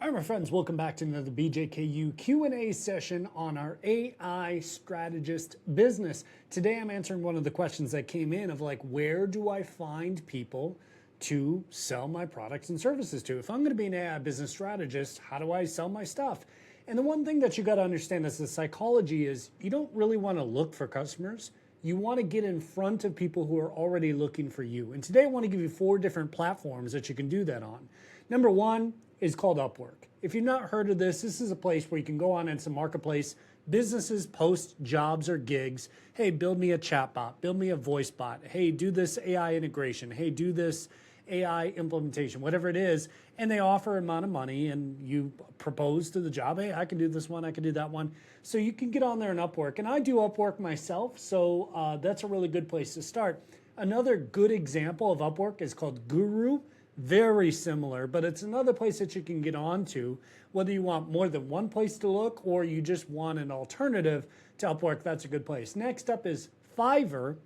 Hi, my friends. Welcome back to another BJKU Q&A session on our AI Strategist business. Today, I'm answering one of the questions that came in of like, where do I find people to sell my products and services to? If I'm going to be an AI business strategist, how do I sell my stuff? And the one thing that you got to understand as the psychology is you don't really want to look for customers. You want to get in front of people who are already looking for you. And today I want to give you 4 different platforms that you can do that on. Number 1 is called Upwork. If you've not heard of this, this is a place where you can go on and it's a marketplace. Businesses post jobs or gigs. Hey, build me a chatbot, build me a voice bot. Hey, do this AI integration. Hey, do this AI implementation, whatever it is. And they offer an amount of money and you propose to the job, hey, I can do this one, I can do that one. So you can get on there and Upwork. And I do Upwork myself, so that's a really good place to start. Another good example of Upwork is called Guru. Very similar, but it's another place that you can get onto, whether you want more than one place to look or you just want an alternative to Upwork. That's a good place. Next up is Fiverr.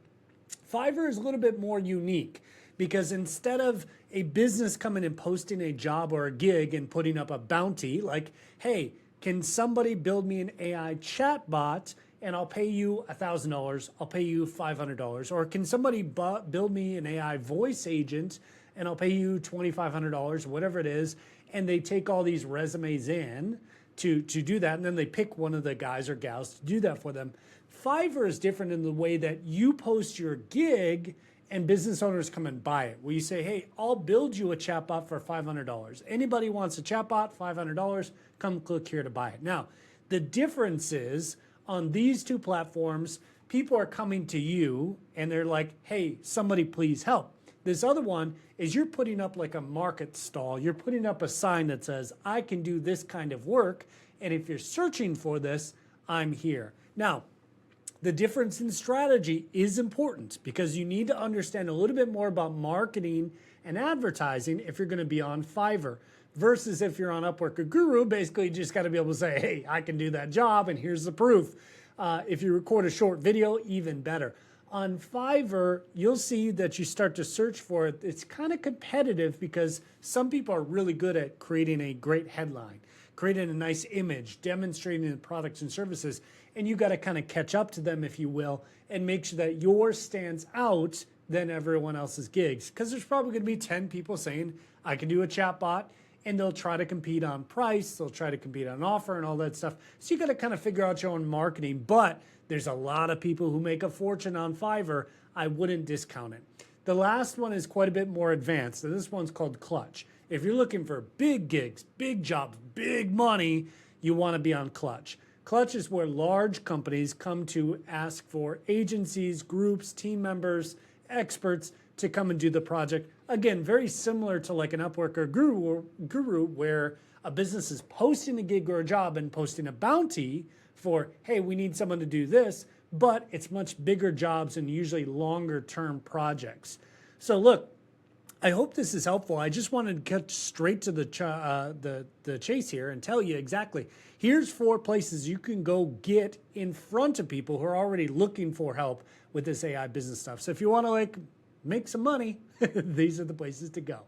Fiverr is a little bit more unique because instead of a business coming and posting a job or a gig and putting up a bounty like, hey, can somebody build me an AI chatbot and I'll pay you $1,000, I'll pay you $500, or can somebody build me an AI voice agent and I'll pay you $2,500, whatever it is, and they take all these resumes in to do that, and then they pick one of the guys or gals to do that for them. Fiverr is different in the way that you post your gig and business owners come and buy it, where you say, hey, I'll build you a chatbot for $500. Anybody wants a chatbot, $500, come click here to buy it. Now, the difference is on these 2 platforms, people are coming to you and they're like, hey, somebody please help. This other one is you're putting up like a market stall. You're putting up a sign that says, I can do this kind of work. And if you're searching for this, I'm here. Now, the difference in strategy is important because you need to understand a little bit more about marketing and advertising if you're going to be on Fiverr versus if you're on Upwork or Guru. Basically, you just got to be able to say, hey, I can do that job and here's the proof. If you record a short video, even better. On Fiverr, you'll see that you start to search for it. It's kind of competitive because some people are really good at creating a great headline, creating a nice image, demonstrating the products and services, and you got to kind of catch up to them, if you will, and make sure that yours stands out than everyone else's gigs. Because there's probably going to be 10 people saying, I can do a chatbot, and they'll try to compete on price, they'll try to compete on offer and all that stuff. So you got to kind of figure out your own marketing, but there's a lot of people who make a fortune on Fiverr. I wouldn't discount it. The last one is quite a bit more advanced, and this one's called Clutch. If you're looking for big gigs, big jobs, big money, you want to be on Clutch. Clutch is where large companies come to ask for agencies, groups, team members, experts to come and do the project. Again, very similar to like an Upwork or Guru, where a business is posting a gig or a job and posting a bounty for, hey, we need someone to do this, but it's much bigger jobs and usually longer term projects. So look, I hope this is helpful. I just wanted to cut straight to the chase here and tell you exactly. Here's 4 places you can go get in front of people who are already looking for help with this AI business stuff. So if you want to like make some money, these are the places to go.